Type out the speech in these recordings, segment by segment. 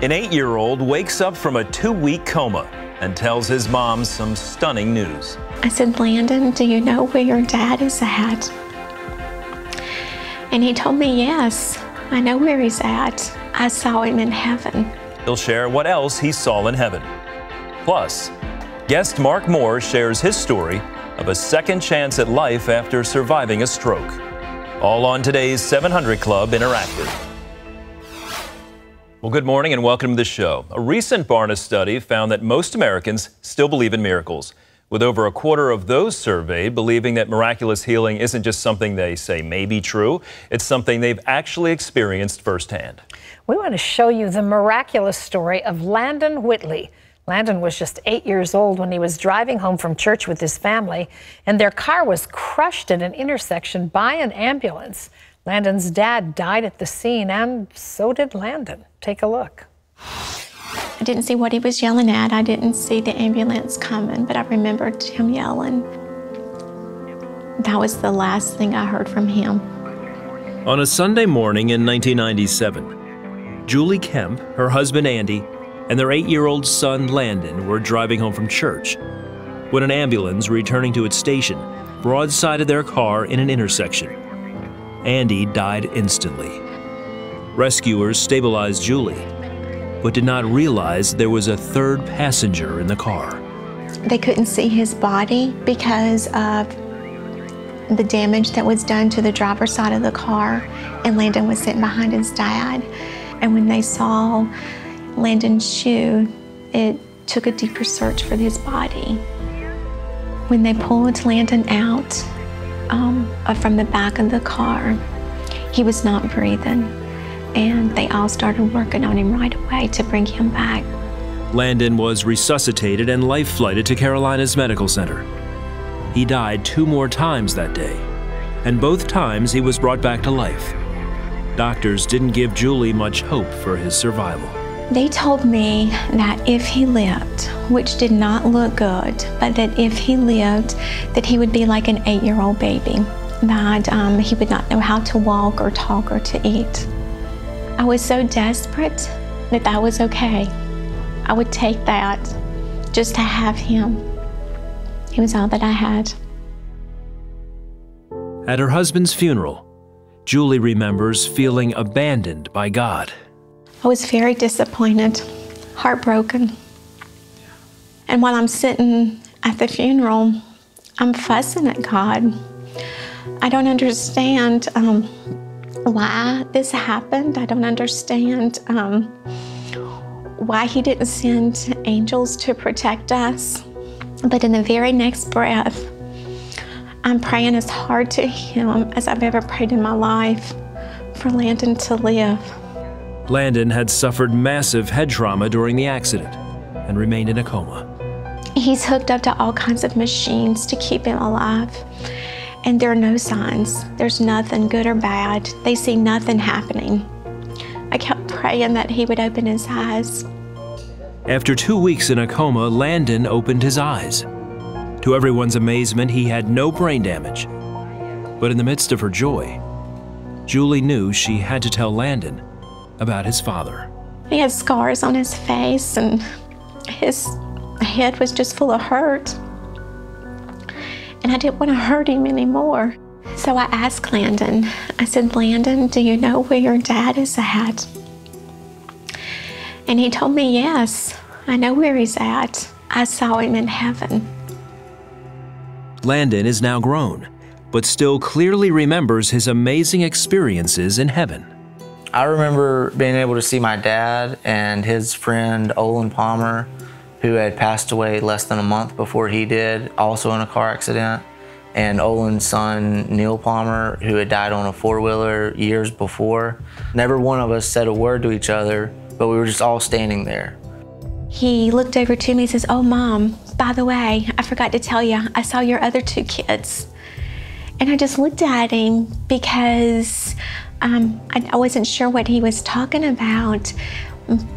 An 8-year-old wakes up from a 2-week coma and tells his mom some stunning news. I said, Landon, do you know where your dad is at? And he told me, yes, I know where he's at. I saw him in heaven. He'll share what else he saw in heaven. Plus, guest Mark Moore shares his story of a second chance at life after surviving a stroke. All on today's 700 Club Interactive. Well, good morning and welcome to the show. A recent Barna study found that most Americans still believe in miracles, with over a quarter of those surveyed believing that miraculous healing isn't just something they say may be true, it's something they've actually experienced firsthand. We want to show you the miraculous story of Landon Whitley. Landon was just 8 years old when he was driving home from church with his family, and their car was crushed at an intersection by an ambulance. Landon's dad died at the scene, and so did Landon. Take a look. I didn't see what he was yelling at. I didn't see the ambulance coming, but I remembered him yelling. That was the last thing I heard from him. On a Sunday morning in 1997, Julie Kemp, her husband Andy, and their 8-year-old son Landon were driving home from church when an ambulance returning to its station broadsided their car in an intersection. Andy died instantly. Rescuers stabilized Julie, but did not realize there was a third passenger in the car. They couldn't see his body because of the damage that was done to the driver's side of the car, and Landon was sitting behind his dad. And when they saw Landon's shoe, it took a deeper search for his body. When they pulled Landon out from the back of the car, he was not breathing, and they all started working on him right away to bring him back. Landon was resuscitated and life-flighted to Carolinas Medical Center. He died 2 more times that day, and both times he was brought back to life. Doctors didn't give Julie much hope for his survival. They told me that if he lived, which did not look good, but that if he lived, that he would be like an 8-year-old baby, that he would not know how to walk or talk or to eat. I was so desperate that that was okay. I would take that just to have him. He was all that I had. At her husband's funeral, Julie remembers feeling abandoned by God. I was very disappointed, heartbroken. And while I'm sitting at the funeral, I'm fussing at God. I don't understand why this happened. I don't understand why he didn't send angels to protect us. But in the very next breath, I'm praying as hard to him as I've ever prayed in my life for Landon to live. Landon had suffered massive head trauma during the accident and remained in a coma. He's hooked up to all kinds of machines to keep him alive. And there are no signs. There's nothing good or bad. They see nothing happening. I kept praying that he would open his eyes. After 2 weeks in a coma, Landon opened his eyes. To everyone's amazement, he had no brain damage. But in the midst of her joy, Julie knew she had to tell Landon about his father. He had scars on his face, and his head was just full of hurt. And I didn't want to hurt him anymore. So I asked Landon, I said, Landon, do you know where your dad is at? And he told me, yes, I know where he's at. I saw him in heaven. Landon is now grown, but still clearly remembers his amazing experiences in heaven. I remember being able to see my dad and his friend Olin Palmer, who had passed away less than a month before he did, also in a car accident, and Olin's son Neil Palmer, who had died on a 4-wheeler years before. Never one of us said a word to each other, but we were just all standing there. He looked over to me and says, oh, Mom, by the way, I forgot to tell you, I saw your other 2 kids. And I just looked at him because I wasn't sure what he was talking about,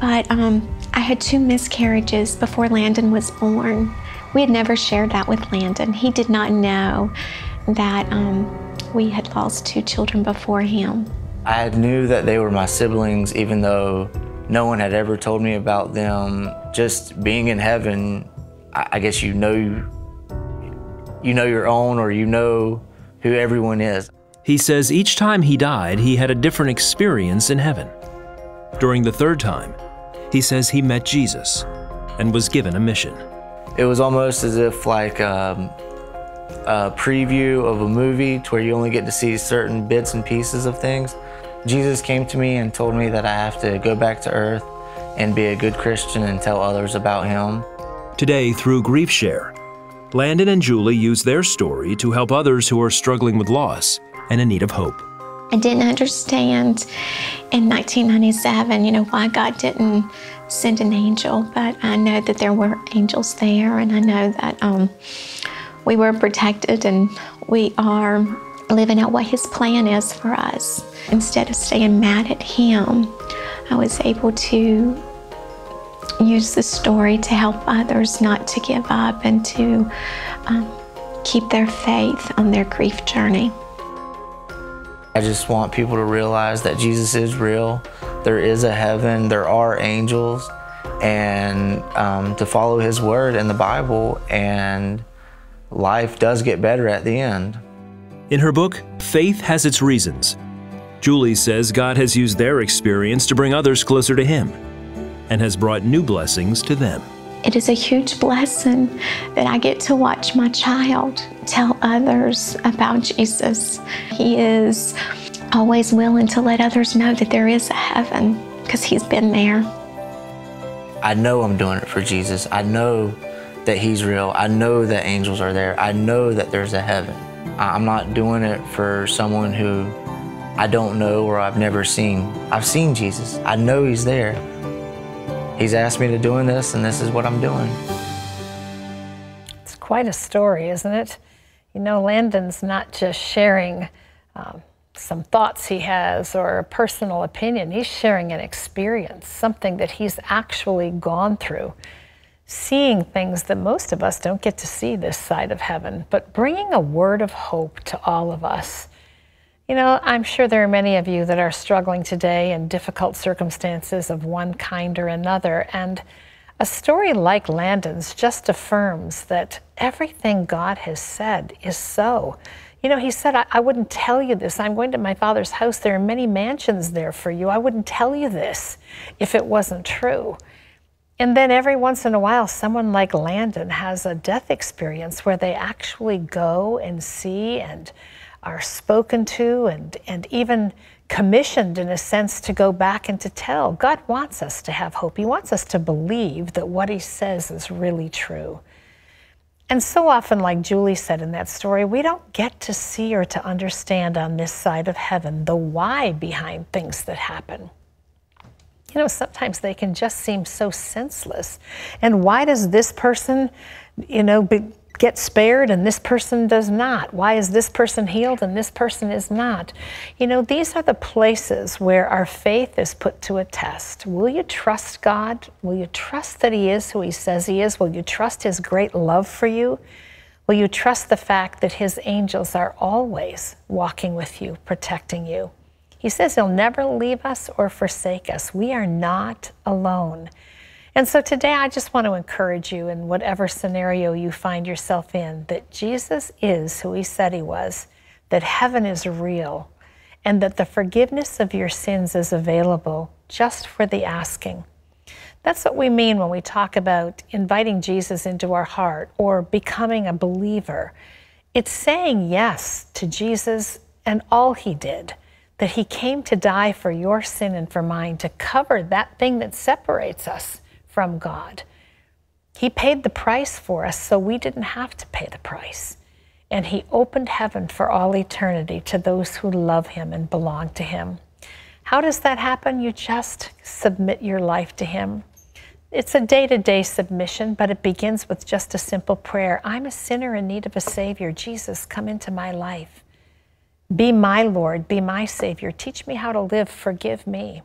but I had 2 miscarriages before Landon was born. We had never shared that with Landon. He did not know that we had lost 2 children before him. I knew that they were my siblings, even though No one had ever told me about them. Just being in heaven, I guess you know your own, or you know who everyone is. He says each time he died, he had a different experience in heaven. During the third time, he says he met Jesus and was given a mission. It was almost as if like a preview of a movie to where you only get to see certain bits and pieces of things. Jesus came to me and told me that I have to go back to earth and be a good Christian and tell others about him. Today, through Grief Share, Landon and Julie use their story to help others who are struggling with loss and in need of hope. I didn't understand in 1997, why God didn't send an angel, but I know that there were angels there, and I know that we were protected and we are living out what His plan is for us. Instead of staying mad at Him, I was able to use the story to help others not to give up and to keep their faith on their grief journey. I just want people to realize that Jesus is real. There is a heaven, there are angels, and to follow His word in the Bible, and life does get better at the end. In her book, Faith Has Its Reasons, Julie says God has used their experience to bring others closer to Him and has brought new blessings to them. It is a huge blessing that I get to watch my child tell others about Jesus. He is always willing to let others know that there is a heaven because he's been there. I know I'm doing it for Jesus. I know that He's real. I know that angels are there. I know that there's a heaven. I'm not doing it for someone who I don't know or I've never seen. I've seen Jesus. I know He's there. He's asked me to doing this, and this is what I'm doing. It's quite a story, isn't it? Landon's not just sharing some thoughts he has or a personal opinion. He's sharing an experience, something that he's actually gone through, seeing things that most of us don't get to see this side of heaven, but bringing a word of hope to all of us. I'm sure there are many of you that are struggling today in difficult circumstances of one kind or another, and a story like Landon's just affirms that everything God has said is so. He said, I wouldn't tell you this. I'm going to my Father's house. There are many mansions there for you. I wouldn't tell you this if it wasn't true. And then every once in a while, someone like Landon has a death experience where they actually go and see and are spoken to and even commissioned, in a sense, to go back and to tell. God wants us to have hope. He wants us to believe that what He says is really true. And so often, like Julie said in that story, we don't get to see or to understand on this side of heaven the why behind things that happen. Sometimes they can just seem so senseless. And why does this person, get spared and this person does not? Why is this person healed and this person is not? These are the places where our faith is put to a test. Will you trust God? Will you trust that He is who He says He is? Will you trust His great love for you? Will you trust the fact that His angels are always walking with you, protecting you? He says He'll never leave us or forsake us. We are not alone. And so today I just want to encourage you, in whatever scenario you find yourself in, that Jesus is who He said He was, that heaven is real, and that the forgiveness of your sins is available just for the asking. That's what we mean when we talk about inviting Jesus into our heart or becoming a believer. It's saying yes to Jesus and all He did, that He came to die for your sin and for mine, to cover that thing that separates us from God. He paid the price for us so we didn't have to pay the price. And He opened heaven for all eternity to those who love Him and belong to Him. How does that happen? You just submit your life to Him. It's a day-to-day submission, but it begins with just a simple prayer. I'm a sinner in need of a Savior. Jesus, come into my life. Be my Lord, be my Savior. Teach me how to live, forgive me.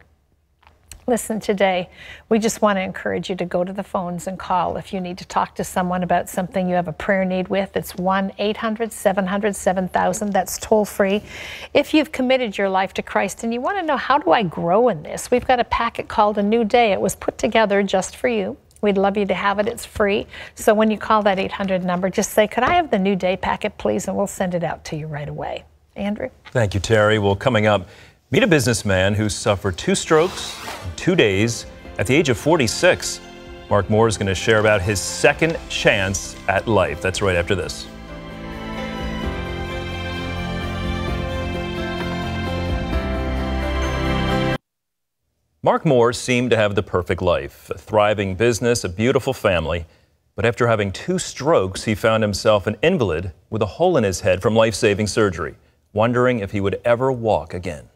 Listen, today, we just want to encourage you to go to the phones and call if you need to talk to someone about something you have a prayer need with. It's 1-800-700-7000. That's toll free. If you've committed your life to Christ and you want to know, how do I grow in this? We've got a packet called A New Day. It was put together just for you. We'd love you to have it. It's free. So when you call that 800 number, just say, could I have the New Day packet, please? And we'll send it out to you right away. Andrew? Thank you, Terry. Well, coming up, meet a businessman who suffered 2 strokes in 2 days at the age of 46. Mark Moore is going to share about his second chance at life. That's right after this. Mark Moore seemed to have the perfect life, a thriving business, a beautiful family. But after having 2 strokes, he found himself an invalid with a hole in his head from life-saving surgery, wondering if he would ever walk again.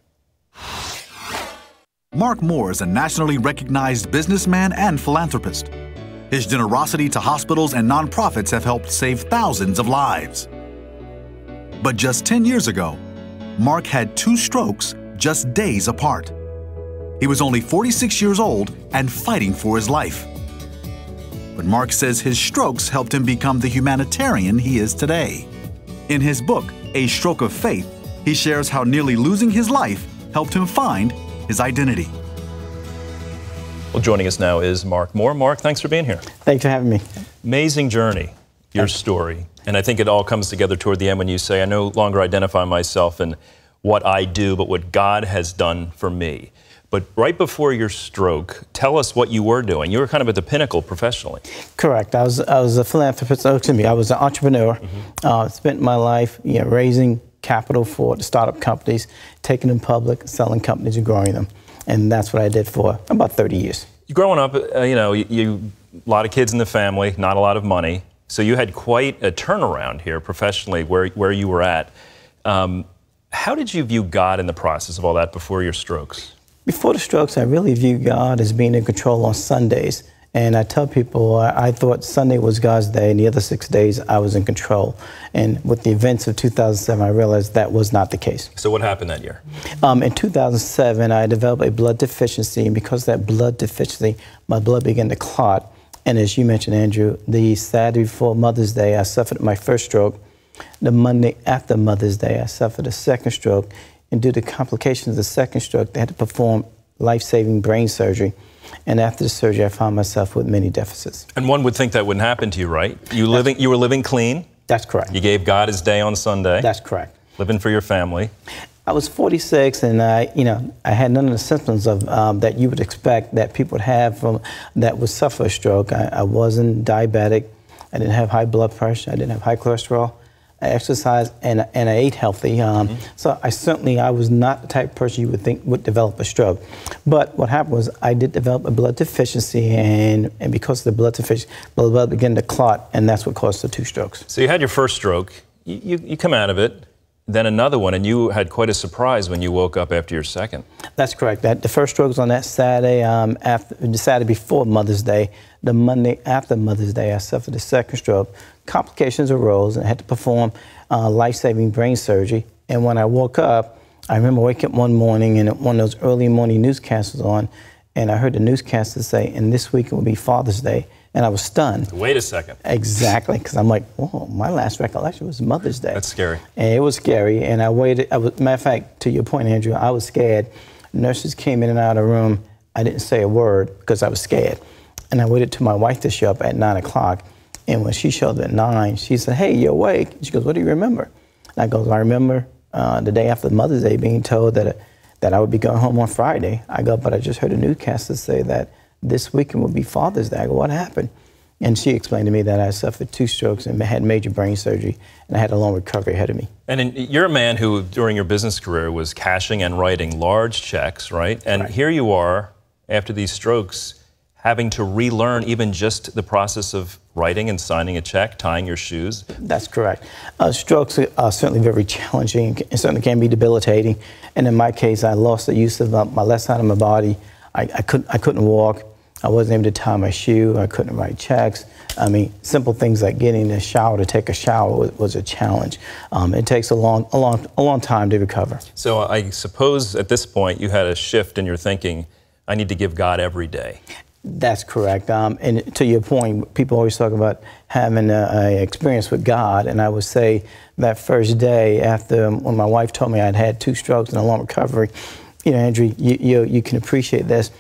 Mark Moore is a nationally recognized businessman and philanthropist. His generosity to hospitals and nonprofits have helped save thousands of lives. But just 10 years ago, Mark had 2 strokes just days apart. He was only 46 years old and fighting for his life. But Mark says his strokes helped him become the humanitarian he is today. In his book, A Stroke of Faith, he shares how nearly losing his life helped him find his identity. Well, joining us now is Mark Moore. Mark, thanks for being here. Thanks for having me. Amazing journey, your story. And I think it all comes together toward the end when you say, I no longer identify myself in what I do, but what God has done for me. But right before your stroke, tell us what you were doing. You were kind of at the pinnacle professionally. Correct. I was a philanthropist. Oh, excuse me. I was an entrepreneur. Spent my life, raising capital for the startup companies, taking them public, selling companies, and growing them. And that's what I did for about 30 years. Growing up, you a lot of kids in the family, not a lot of money. So you had quite a turnaround here professionally where you were at. How did you view God in the process of all that before your strokes? Before the strokes, I really viewed God as being in control on Sundays. And I tell people I thought Sunday was God's day, and the other 6 days I was in control. And with the events of 2007, I realized that was not the case. So what happened that year? In 2007, I developed a blood deficiency, and because of that blood deficiency, my blood began to clot. And as you mentioned, Andrew, the Saturday before Mother's Day, I suffered my first stroke. The Monday after Mother's Day, I suffered a second stroke. And due to complications of the second stroke, they had to perform life-saving brain surgery. And after the surgery, I found myself with many deficits. And one would think that wouldn't happen to you, right? You were living clean? That's correct. You gave God his day on Sunday? That's correct. Living for your family? I was 46, and I had none of the symptoms of that you would expect that people would have that would suffer a stroke. I wasn't diabetic. I didn't have high blood pressure. I didn't have high cholesterol. I exercised and I ate healthy. So I was not the type of person you would think would develop a stroke. But what happened was I did develop a blood deficiency, and because of the blood deficiency, blood began to clot, and that's what caused the 2 strokes. So you had your first stroke. You come out of it, then another one, and you had quite a surprise when you woke up after your second. That's correct. The first stroke was on that Saturday, the Saturday before Mother's Day. The Monday after Mother's Day, I suffered a second stroke. Complications arose, and I had to perform life-saving brain surgery. And when I woke up, I remember waking up one morning, and one of those early morning newscasts was on, and I heard the newscaster say, and this weekend will be Father's Day. And I was stunned. Wait a second. Exactly, because I'm like, whoa, my last recollection was Mother's Day. That's scary. And it was scary, and I waited. Matter of fact, to your point, Andrew, I was scared. Nurses came in and out of the room. I didn't say a word because I was scared. And I waited till my wife to show up at 9 o'clock. And when she showed up at 9, she said, hey, you're awake. She goes, what do you remember? And I go, I remember the day after Mother's Day being told that I would be going home on Friday. I go, but I just heard a newscaster say that this weekend will be Father's Day. I go, what happened? And she explained to me that I suffered 2 strokes and had major brain surgery, and I had a long recovery ahead of me. And you're a man who, during your business career, was cashing and writing large checks, right? And right. Here you are, after these strokes, having to relearn even just the process of writing and signing a check, tying your shoes. That's correct. Strokes are certainly very challenging and certainly can be debilitating. And in my case, I lost the use of my left side of my body. I couldn't walk. I wasn't able to tie my shoe. I couldn't write checks. I mean, simple things like getting in the shower to take a shower was a challenge. It takes a long time to recover. So I suppose at this point you had a shift in your thinking. I need to give God every day. That's correct. And to your point, people always talk about having an experience with God. And I would say that first day after when my wife told me I'd had 2 strokes and a long recovery, you know, Andrew, you can appreciate this.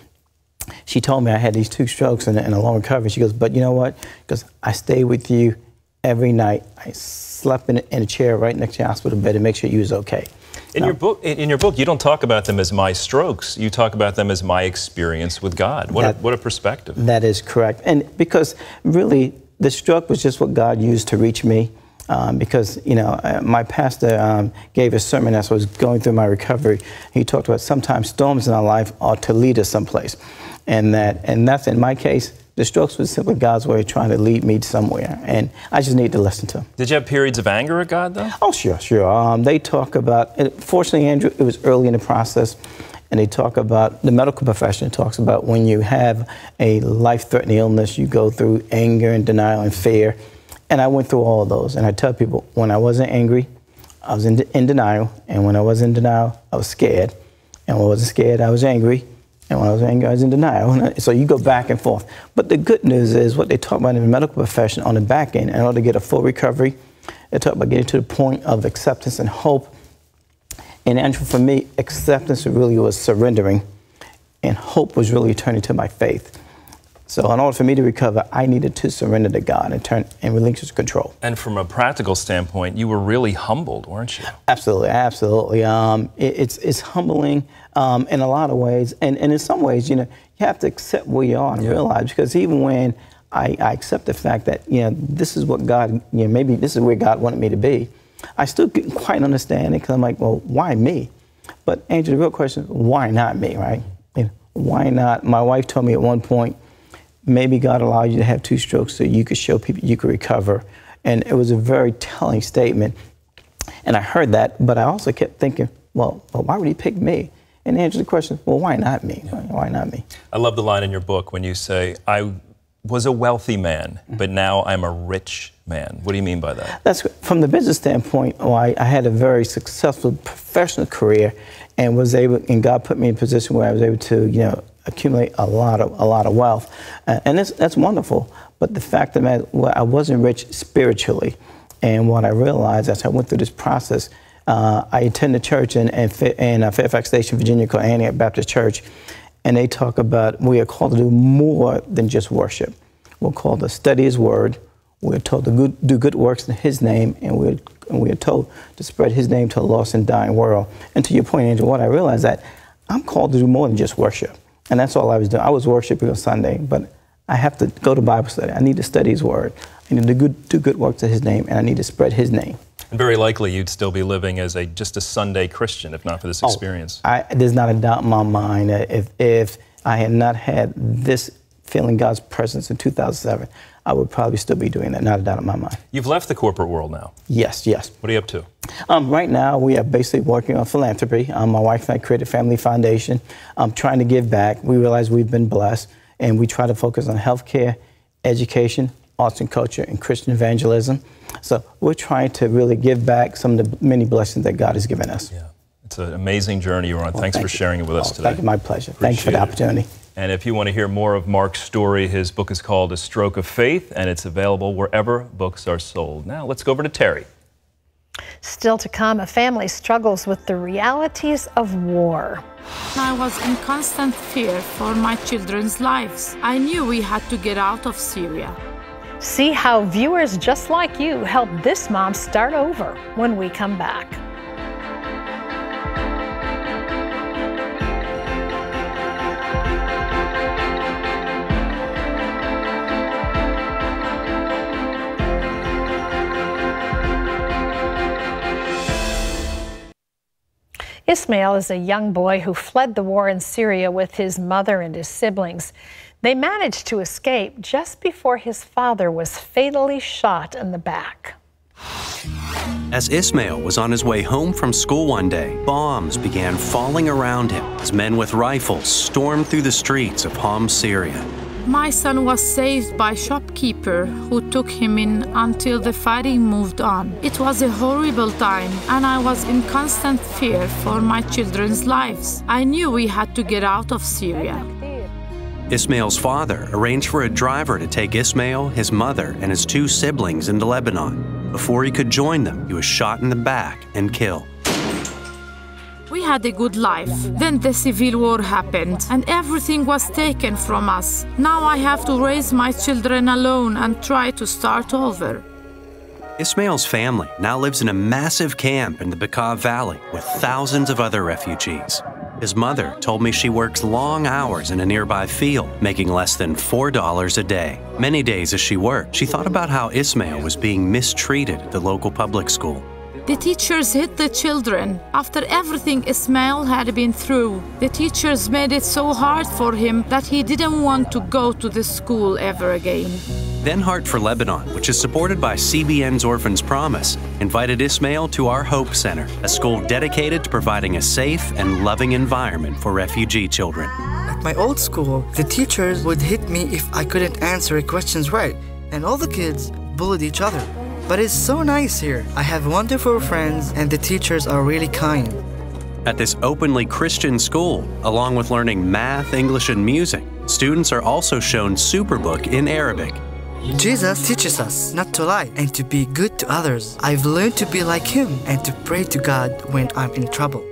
She told me I had these 2 strokes and a long recovery. She goes, but you know what? Because I stayed with you every night. I slept in a chair right next to your hospital bed to make sure you was okay. In your book, you don't talk about them as my strokes. You talk about them as my experience with God. What a perspective. That is correct. And because really, the stroke was just what God used to reach me. Because, you know, my pastor gave a sermon as I was going through my recovery. He talked about sometimes storms in our life are to lead us someplace. And that's in my case. The strokes was simply God's way of trying to lead me somewhere, and I just need to listen to him. Did you have periods of anger at God, though? Oh, sure. They talk about, fortunately, Andrew, it was early in the process, and they talk about, the medical profession talks about when you have a life-threatening illness, you go through anger and denial and fear, and I went through all of those, and I tell people, when I wasn't angry, I was in denial, and when I was in denial, I was scared, and when I wasn't scared, I was angry. And when I was angry, I was in denial. So you go back and forth. But the good news is what they talk about in the medical profession on the back end, in order to get a full recovery, they talk about getting to the point of acceptance and hope. And Andrew, for me, acceptance really was surrendering, and hope was really turning to my faith. So in order for me to recover, I needed to surrender to God and relinquish control. And from a practical standpoint, you were really humbled, weren't you? Absolutely, absolutely. It's humbling in a lot of ways, and in some ways, you know, you have to accept where you are and realize, because even when I accept the fact that, you know, this is what God, you know, maybe this is where God wanted me to be, I still didn't quite understand it, because I'm like, well, why me? But Andrew, the real question is, why not me, right? You know, why not? My wife told me at one point, maybe God allowed you to have 2 strokes so you could show people you could recover. And it was a very telling statement. And I heard that, but I also kept thinking, well, why would he pick me? And answer the question, well, why not me? Why not me? I love the line in your book when you say, I was a wealthy man, but now I'm a rich man. What do you mean by that? That's from the business standpoint. I had a very successful professional career, and was able, and God put me in a position where I was able to, you know, accumulate a lot of wealth, and that's wonderful. But the fact of the matter, I wasn't rich spiritually, and what I realized as I went through this process, I attended church in Fairfax Station, Virginia, called Antioch Baptist Church, and they talk about we are called to do more than just worship. We're called to study His Word. We're told to do good works in His name, and we are told to spread His name to a lost and dying world. And to your point, Angel, what I realized that I'm called to do more than just worship. And that's all I was doing. I was worshiping on Sunday, but I have to go to Bible study. I need to study His Word. I need to do good works in His name, and I need to spread His name. And very likely you'd still be living as just a Sunday Christian if not for this experience. There's not a doubt in my mind that if I had not had this feeling God's presence in 2007, I would probably still be doing that, not a doubt in my mind. You've left the corporate world now. Yes. What are you up to? Right now, we are basically working on philanthropy. My wife and I created a family foundation. I'm trying to give back. We realize we've been blessed, and we try to focus on healthcare, education, arts and culture, and Christian evangelism. So we're trying to really give back some of the many blessings that God has given us. Yeah, it's an amazing journey you're on. Thanks for sharing it with us today. Thank you, my pleasure. Thanks for the opportunity. And if you want to hear more of Mark's story, his book is called A Stroke of Faith, and it's available wherever books are sold. Now, let's go over to Terry. Still to come, a family struggles with the realities of war. I was in constant fear for my children's lives. I knew we had to get out of Syria. See how viewers just like you helped this mom start over when we come back. Ismail is a young boy who fled the war in Syria with his mother and his siblings. They managed to escape just before his father was fatally shot in the back. As Ismail was on his way home from school one day, bombs began falling around him as men with rifles stormed through the streets of Homs, Syria. My son was saved by a shopkeeper who took him in until the fighting moved on. It was a horrible time, and I was in constant fear for my children's lives. I knew we had to get out of Syria. Ismail's father arranged for a driver to take Ismail, his mother, and his 2 siblings into Lebanon. Before he could join them, he was shot in the back and killed. We had a good life. Then the civil war happened and everything was taken from us. Now I have to raise my children alone and try to start over. Ismail's family now lives in a massive camp in the Bekaa Valley with thousands of other refugees. His mother told me she works long hours in a nearby field, making less than $4 a day. Many days as she worked, she thought about how Ismail was being mistreated at the local public school. The teachers hit the children. After everything Ismail had been through, the teachers made it so hard for him that he didn't want to go to the school ever again. Then Heart for Lebanon, which is supported by CBN's Orphans Promise, invited Ismail to our Hope Center, a school dedicated to providing a safe and loving environment for refugee children. At my old school, the teachers would hit me if I couldn't answer questions right, and all the kids bullied each other. But it's so nice here. I have wonderful friends and the teachers are really kind. At this openly Christian school, along with learning math, English, and music, students are also shown Superbook in Arabic. Jesus teaches us not to lie and to be good to others. I've learned to be like him and to pray to God when I'm in trouble.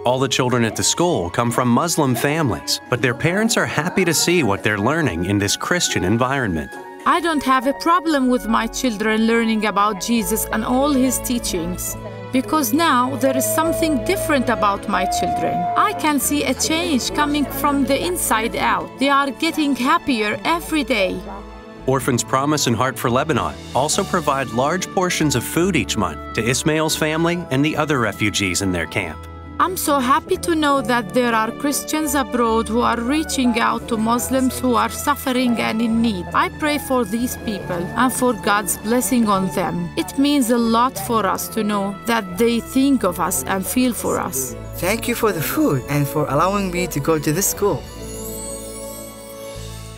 All the children at the school come from Muslim families, but their parents are happy to see what they're learning in this Christian environment. I don't have a problem with my children learning about Jesus and all his teachings, because now there is something different about my children. I can see a change coming from the inside out. They are getting happier every day. Orphans Promise and Heart for Lebanon also provide large portions of food each month to Ismail's family and the other refugees in their camp. I'm so happy to know that there are Christians abroad who are reaching out to Muslims who are suffering and in need. I pray for these people and for God's blessing on them. It means a lot for us to know that they think of us and feel for us. Thank you for the food and for allowing me to go to this school.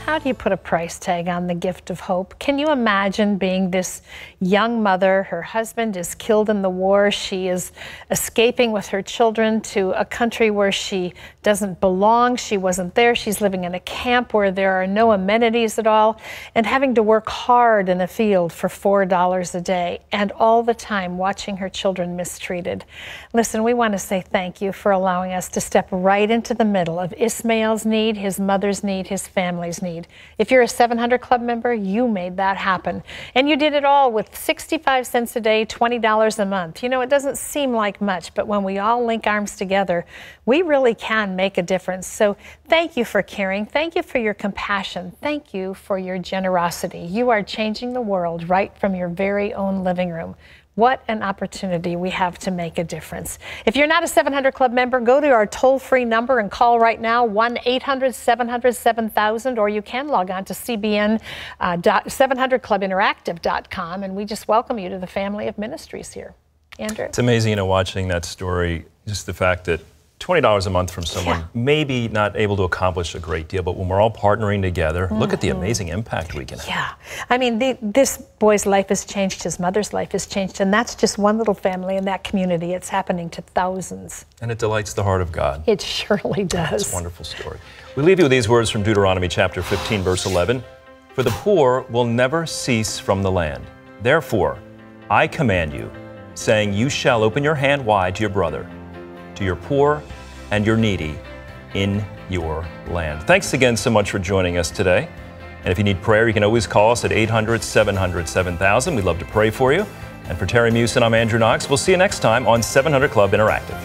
How do you put a price tag on the gift of hope? Can you imagine being this young mother? Her husband is killed in the war. She is escaping with her children to a country where she doesn't belong. She wasn't there. She's living in a camp where there are no amenities at all, and having to work hard in a field for $4 a day, and all the time watching her children mistreated. Listen, we want to say thank you for allowing us to step right into the middle of Ismail's need, his mother's need, his family's need. If you're a 700 Club member, you made that happen. And you did it all with 65 cents a day, $20 a month. You know, it doesn't seem like much, but when we all link arms together, we really can make a difference. So thank you for caring. Thank you for your compassion. Thank you for your generosity. You are changing the world right from your very own living room. What an opportunity we have to make a difference. If you're not a 700 Club member, go to our toll-free number and call right now, 1-800-700-7000, or you can log on to CBN700clubinteractive.com, and we just welcome you to the family of ministries here. Andrew? It's amazing, you know, watching that story, just the fact that $20 a month from someone, maybe not able to accomplish a great deal, but when we're all partnering together, look at the amazing impact we can have. Yeah, I mean, this boy's life has changed, his mother's life has changed, and that's just one little family in that community. It's happening to thousands. And it delights the heart of God. It surely does. It's a wonderful story. We leave you with these words from Deuteronomy chapter 15, verse 11. For the poor will never cease from the land. Therefore, I command you, saying, you shall open your hand wide to your brother, to your poor and your needy in your land. Thanks again so much for joining us today. And if you need prayer, you can always call us at 800-700-7000. We'd love to pray for you. And for Terry Meeuwsen, I'm Andrew Knox. We'll see you next time on 700 Club Interactive.